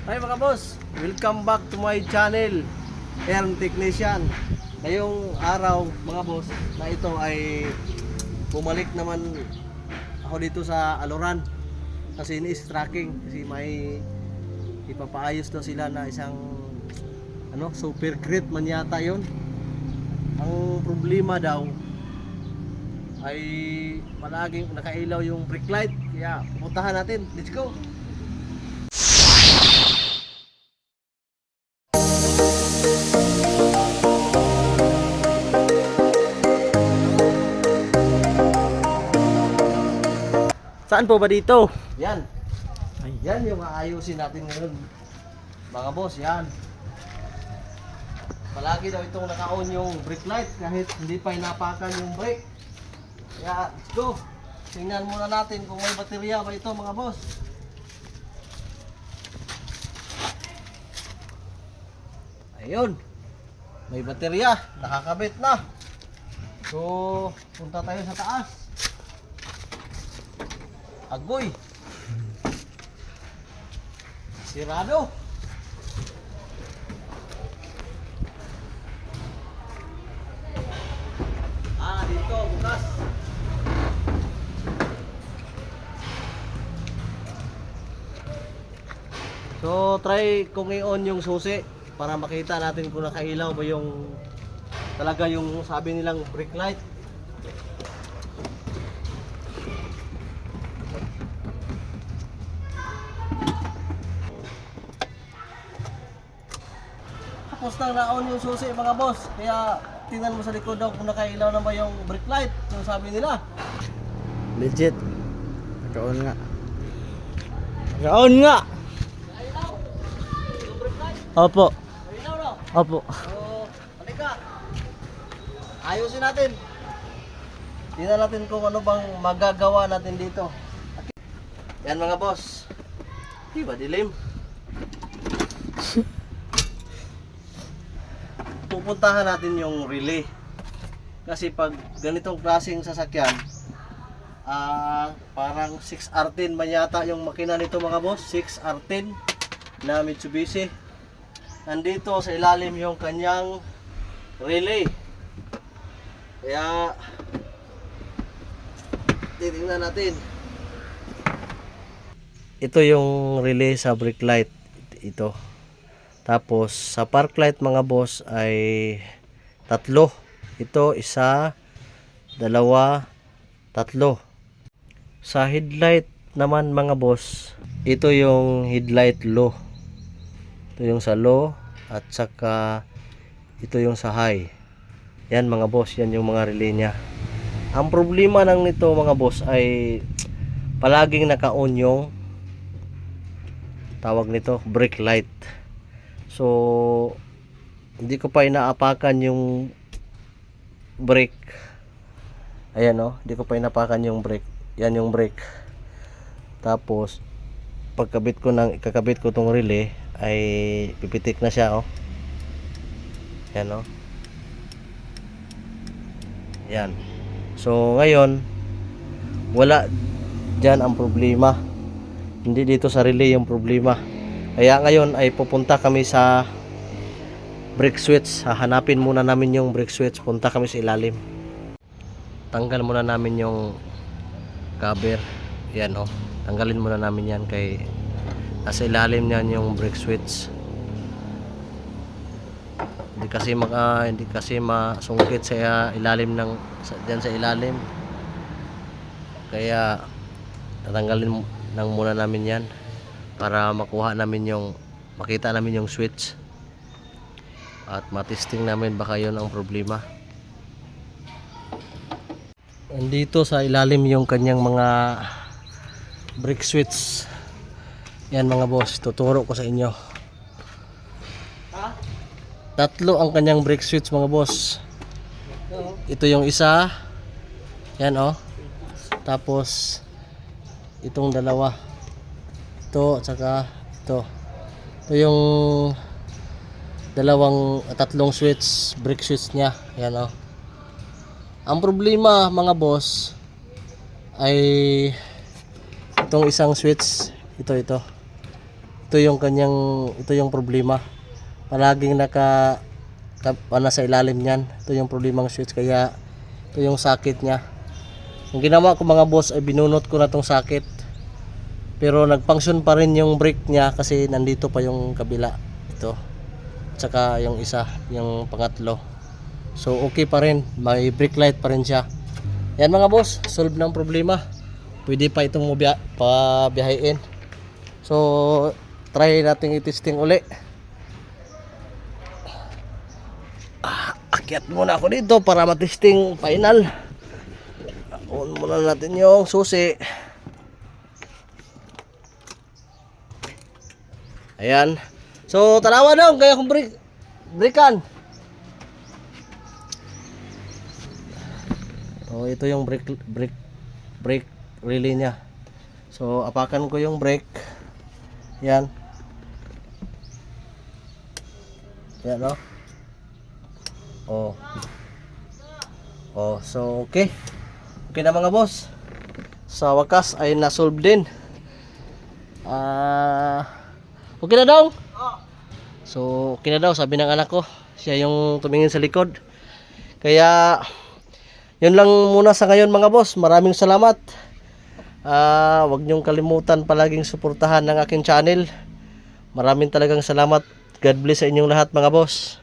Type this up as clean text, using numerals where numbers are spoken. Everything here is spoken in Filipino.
Hi mga boss, welcome back to my channel, Erm Technician. Ngayong araw mga boss na ito ay bumalik naman ako dito sa Aloran kasi ini-is tracking kasi may ipapaayos daw sila na isang super crate man yata yun. Ang problema daw ay palaging nakailaw yung brake light, kaya puntahan natin, let's go. Saan po ba dito? Yan. Yan yung aayusin natin ngayon. Mga boss, yan. Palagi daw itong naka-on yung brake light kahit hindi pa inapakan yung brake. Kaya, let's go. Tingnan muna natin kung may baterya ba ito mga boss. Ayun. May baterya. Nakakabit na. So, punta tayo sa taas. Agoy. Sirado. Dito, bukas. So, try kung i-on yung susi para makita natin kung nakailaw ba yung talaga yung sabi nilang brake light. Tapos nang na-on yung susi mga boss, kaya tingnan mo sa likod daw kung nakailaw na ba yung brake light, yung sabi nila. Legit. Naka-on nga. Naka-on nga! Nakailaw? Yung brake light? Opo. Nakailaw no? Opo. So, halika. Ayusin natin. Tingnan natin kung ano bang magagawa natin dito. Okay. Yan mga boss. Di ba dilim? Pupuntahan natin yung relay. Kasi pag ganitong klaseng sasakyan, parang 6R10 man yata yung makina nito mga boss, 6R10 na Mitsubishi. Nandito sa ilalim yung kanyang relay. Kaya titingnan natin. Ito yung relay sa brake light. Ito. Tapos sa park light mga boss ay tatlo. Ito isa, dalawa, tatlo. Sa headlight naman mga boss, ito yung headlight low. Ito yung sa low at saka ito yung sa high. Yan mga boss, yan yung mga relay niya. Ang problema nang nito mga boss ay palaging naka-on yung tawag nito brake light. So hindi ko pa inaapakan yung brake. Ayan oh, hindi ko pa inapakan yung brake. Yan yung brake. Tapos ikakabit ko tong relay ay pipitik na siya oh. Yan oh. Yan. So ngayon wala diyan ang problema. Hindi dito sa relay yung problema. Kaya ngayon ay pupunta kami sa brake switch. Hahanapin muna namin yung brake switch. Punta kami sa ilalim. Tanggal muna namin yung cover. Yan oh. Tanggalin muna namin yan kay nasa ilalim niyan yung brake switch. Hindi kasi masungkit sa ilalim ng diyan sa ilalim. Kaya tatanggalin muna namin yan para makita namin yung switch at matesting namin baka yun ang problema. Andito sa ilalim yung kanyang mga brake switch. Yan mga boss, tuturo ko sa inyo. Tatlo ang kanyang brake switch mga boss. Ito yung isa. Yan oh. Tapos itong dalawa. Ito at saka ito. Ito yung tatlong switch, brake switch niya. Yan oh. Ang problema mga boss ay itong isang switch, ito ito yung problema. Palaging nasa ilalim niyan. Ito yung problema ng switch, kaya ito yung sakit niya. Ang ginawa ko mga boss ay binunot ko na tong sakit. Pero nag-function pa rin yung brake niya kasi nandito pa yung kabila. Ito. Tsaka yung isa, yung pangatlo. So okay pa rin, may brake light pa rin siya. Yan mga boss, solve ng problema. Pwede pa itong pabiyahin. So try natin i-testing uli. Akyat muna ako dito para matesting final. On muna natin yung susi. Ayan. So tanawa daw kaya kung breakan. Oh, ito yung brake relay niya. So apakan ko yung brake. Yan. Yan, no? Oh. Oh, so okay. Okay na mga boss. Sa wakas ay na-solve din. Okay na daw? So okay na daw, sabi ng anak ko. Siya yung tumingin sa likod. Kaya yun lang muna sa ngayon mga boss. Maraming salamat. Huwag niyong kalimutan palaging suportahan ng aking channel. Maraming talagang salamat. God bless sa inyong lahat mga boss.